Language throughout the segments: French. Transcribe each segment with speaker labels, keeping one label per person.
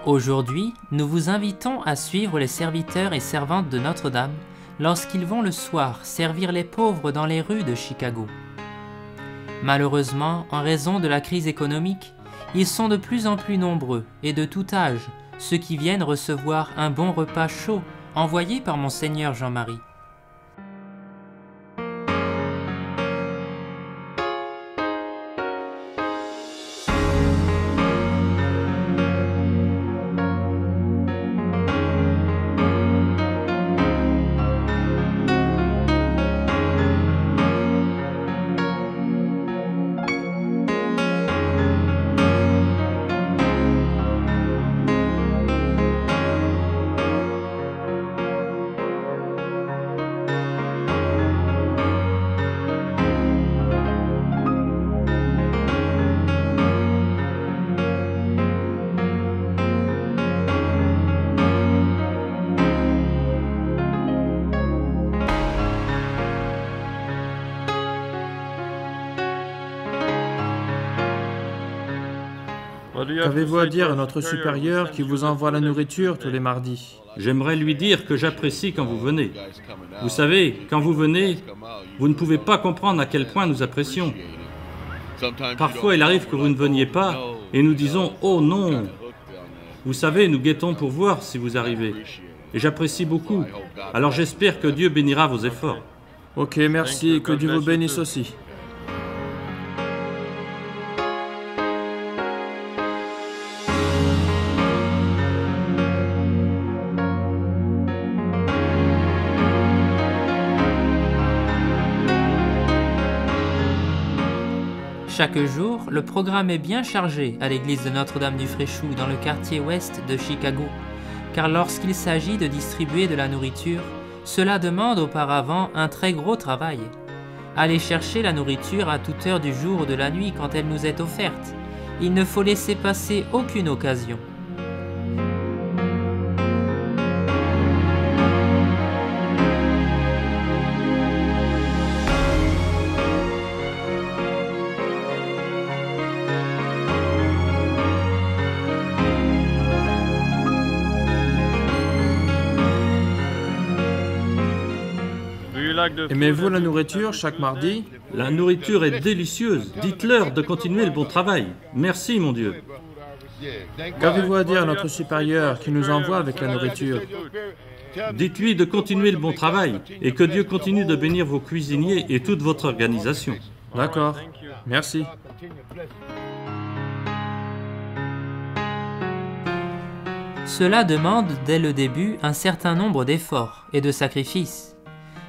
Speaker 1: Aujourd'hui, nous vous invitons à suivre les serviteurs et servantes de Notre-Dame lorsqu'ils vont le soir servir les pauvres dans les rues de Chicago. Malheureusement, en raison de la crise économique, ils sont de plus en plus nombreux et de tout âge, ceux qui viennent recevoir un bon repas chaud envoyé par Monseigneur Jean-Marie.
Speaker 2: Qu'avez-vous à dire à notre supérieur qui vous envoie la nourriture tous les mardis?
Speaker 3: J'aimerais lui dire que j'apprécie quand vous venez. Vous savez, quand vous venez, vous ne pouvez pas comprendre à quel point nous apprécions. Parfois, il arrive que vous ne veniez pas et nous disons « Oh non !» Vous savez, nous guettons pour voir si vous arrivez. Et j'apprécie beaucoup. Alors j'espère que Dieu bénira vos efforts.
Speaker 2: Ok, merci, que Dieu vous bénisse aussi.
Speaker 1: Chaque jour, le programme est bien chargé à l'église de Notre-Dame-du-Fréchou dans le quartier ouest de Chicago, car lorsqu'il s'agit de distribuer de la nourriture, cela demande auparavant un très gros travail. Aller chercher la nourriture à toute heure du jour ou de la nuit quand elle nous est offerte, il ne faut laisser passer aucune occasion.
Speaker 2: Aimez-vous la nourriture chaque mardi?
Speaker 3: La nourriture est délicieuse. Dites-leur de continuer le bon travail. Merci, mon Dieu.
Speaker 2: Qu'avez-vous à dire à notre supérieur qui nous envoie avec la nourriture?
Speaker 3: Dites-lui de continuer le bon travail et que Dieu continue de bénir vos cuisiniers et toute votre organisation.
Speaker 2: D'accord. Merci.
Speaker 1: Cela demande dès le début un certain nombre d'efforts et de sacrifices.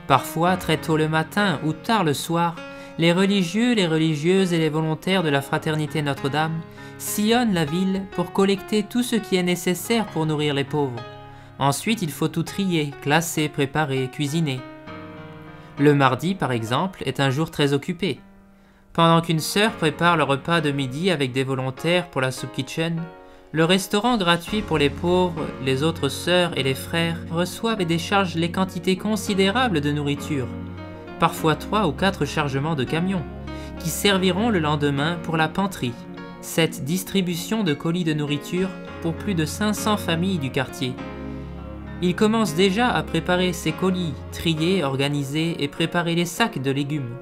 Speaker 1: Parfois, très tôt le matin ou tard le soir, les religieux, les religieuses et les volontaires de la Fraternité Notre-Dame sillonnent la ville pour collecter tout ce qui est nécessaire pour nourrir les pauvres. Ensuite, il faut tout trier, classer, préparer, cuisiner. Le mardi, par exemple, est un jour très occupé. Pendant qu'une sœur prépare le repas de midi avec des volontaires pour la soup kitchen, le restaurant gratuit pour les pauvres, les autres sœurs et les frères reçoivent et déchargent les quantités considérables de nourriture, parfois 3 ou 4 chargements de camions, qui serviront le lendemain pour la panterie, cette distribution de colis de nourriture pour plus de 500 familles du quartier. Ils commencent déjà à préparer ces colis, trier, organiser et préparer les sacs de légumes.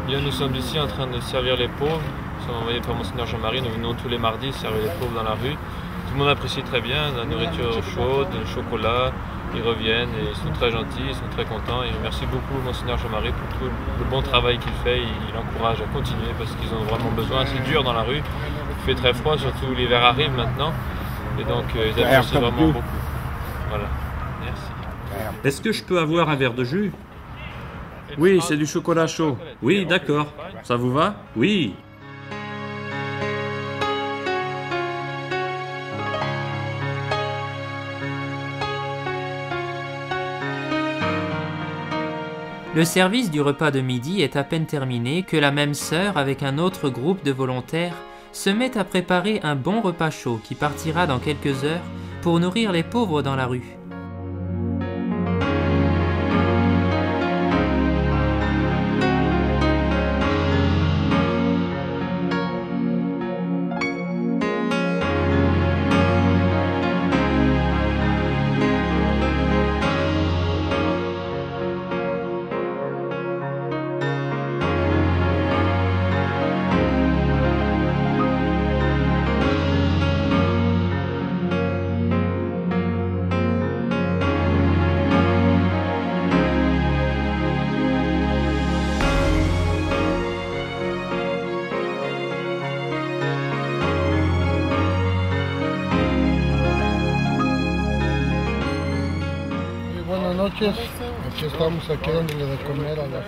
Speaker 4: Bien, nous sommes ici en train de servir les pauvres. Nous sommes envoyés par Monseigneur Jean-Marie, nous venons tous les mardis servir les pauvres dans la rue. Tout le monde apprécie très bien, la nourriture chaude, le chocolat, ils reviennent et ils sont très gentils, ils sont très contents. Et merci beaucoup Monseigneur Jean-Marie pour tout le bon travail qu'il fait, il encourage à continuer parce qu'ils ont vraiment besoin, c'est dur dans la rue, il fait très froid, surtout l'hiver arrive maintenant, et donc ils apprécient vraiment beaucoup. Voilà, merci.
Speaker 3: Est-ce que je peux avoir un verre de jus?
Speaker 2: Oui, c'est du chocolat chaud.
Speaker 3: Oui, d'accord.
Speaker 2: Ça vous va?
Speaker 3: Oui.
Speaker 1: Le service du repas de midi est à peine terminé que la même sœur, avec un autre groupe de volontaires, se met à préparer un bon repas chaud qui partira dans quelques heures pour nourrir les pauvres dans la rue.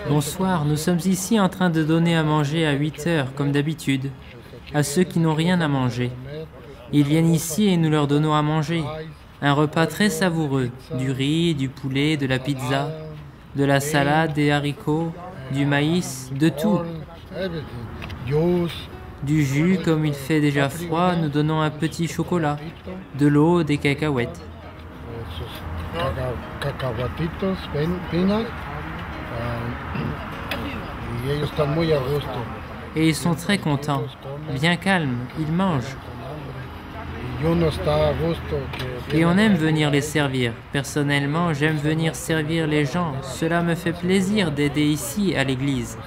Speaker 1: Bonsoir, nous sommes ici en train de donner à manger à 8 heures, comme d'habitude, à ceux qui n'ont rien à manger. Ils viennent ici et nous leur donnons à manger. Un repas très savoureux, du riz, du poulet, de la pizza, de la salade, des haricots, du maïs, de tout. Du jus, comme il fait déjà froid, nous donnons un petit chocolat, de l'eau, des cacahuètes. Et ils sont très contents, bien calmes, ils mangent. Et on aime venir les servir. Personnellement, j'aime venir servir les gens. Cela me fait plaisir d'aider ici à l'église.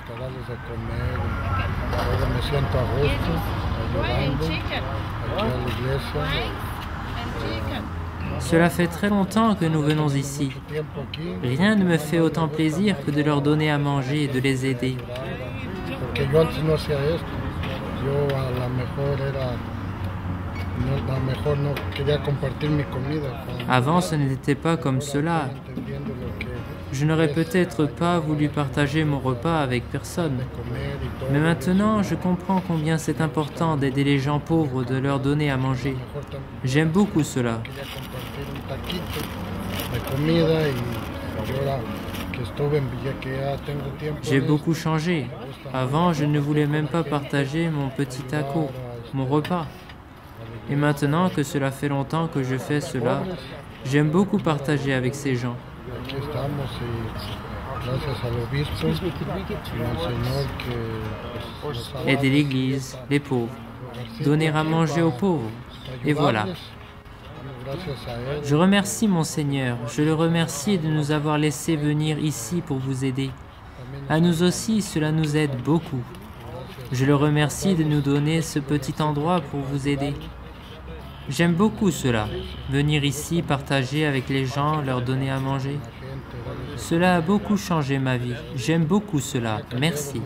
Speaker 1: Cela fait très longtemps que nous venons ici. Rien ne me fait autant plaisir que de leur donner à manger et de les aider. Avant, ce n'était pas comme cela. Je n'aurais peut-être pas voulu partager mon repas avec personne. Mais maintenant, je comprends combien c'est important d'aider les gens pauvres, de leur donner à manger. J'aime beaucoup cela. J'ai beaucoup changé. Avant, je ne voulais même pas partager mon petit taco, mon repas. Et maintenant que cela fait longtemps que je fais cela, j'aime beaucoup partager avec ces gens. Aider l'église, les pauvres, donner à manger aux pauvres. Et voilà. Je remercie mon Seigneur, je le remercie de nous avoir laissé venir ici pour vous aider. À nous aussi, cela nous aide beaucoup. Je le remercie de nous donner ce petit endroit pour vous aider. J'aime beaucoup cela, venir ici, partager avec les gens, leur donner à manger. Cela a beaucoup changé ma vie. J'aime beaucoup cela. Merci.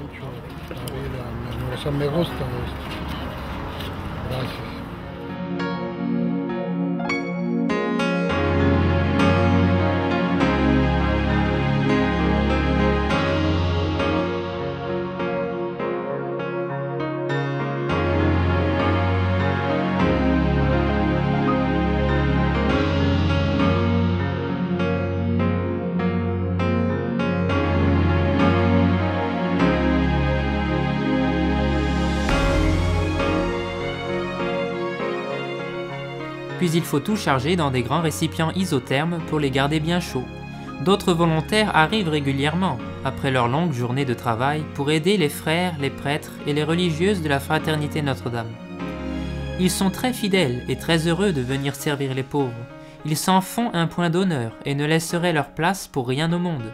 Speaker 1: Puis il faut tout charger dans des grands récipients isothermes pour les garder bien chauds. D'autres volontaires arrivent régulièrement, après leur longue journée de travail, pour aider les frères, les prêtres et les religieuses de la Fraternité Notre-Dame. Ils sont très fidèles et très heureux de venir servir les pauvres. Ils s'en font un point d'honneur et ne laisseraient leur place pour rien au monde.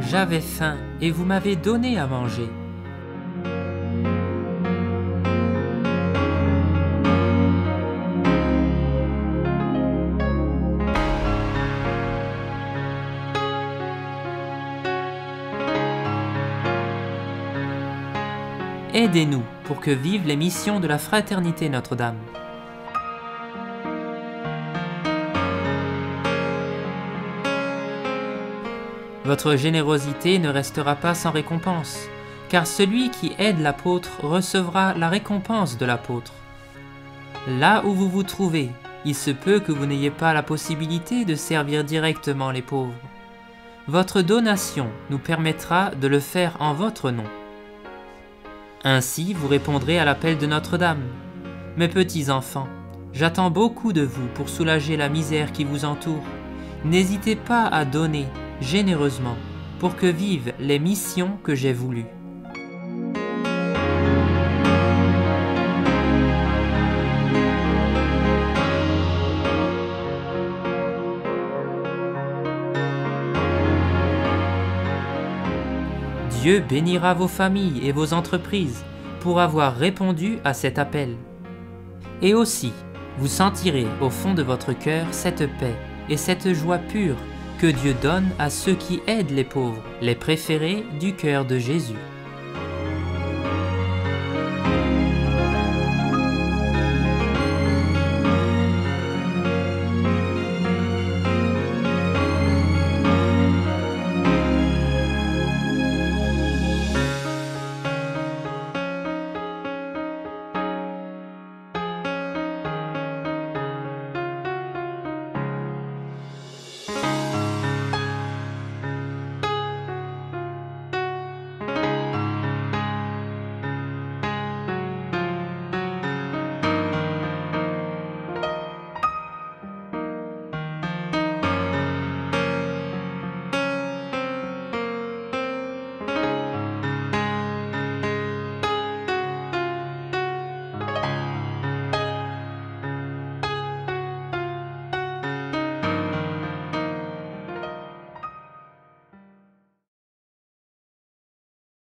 Speaker 1: J'avais faim et vous m'avez donné à manger. Aidez-nous pour que vive les missions de la Fraternité Notre-Dame. Votre générosité ne restera pas sans récompense. car celui qui aide l'apôtre recevra la récompense de l'apôtre. Là où vous vous trouvez, il se peut que vous n'ayez pas la possibilité de servir directement les pauvres. Votre donation nous permettra de le faire en votre nom. Ainsi, vous répondrez à l'appel de Notre-Dame. Mes petits enfants, j'attends beaucoup de vous pour soulager la misère qui vous entoure. N'hésitez pas à donner généreusement pour que vivent les missions que j'ai voulues. Dieu bénira vos familles et vos entreprises pour avoir répondu à cet appel. Et aussi, vous sentirez au fond de votre cœur cette paix et cette joie pure que Dieu donne à ceux qui aident les pauvres, les préférés du cœur de Jésus.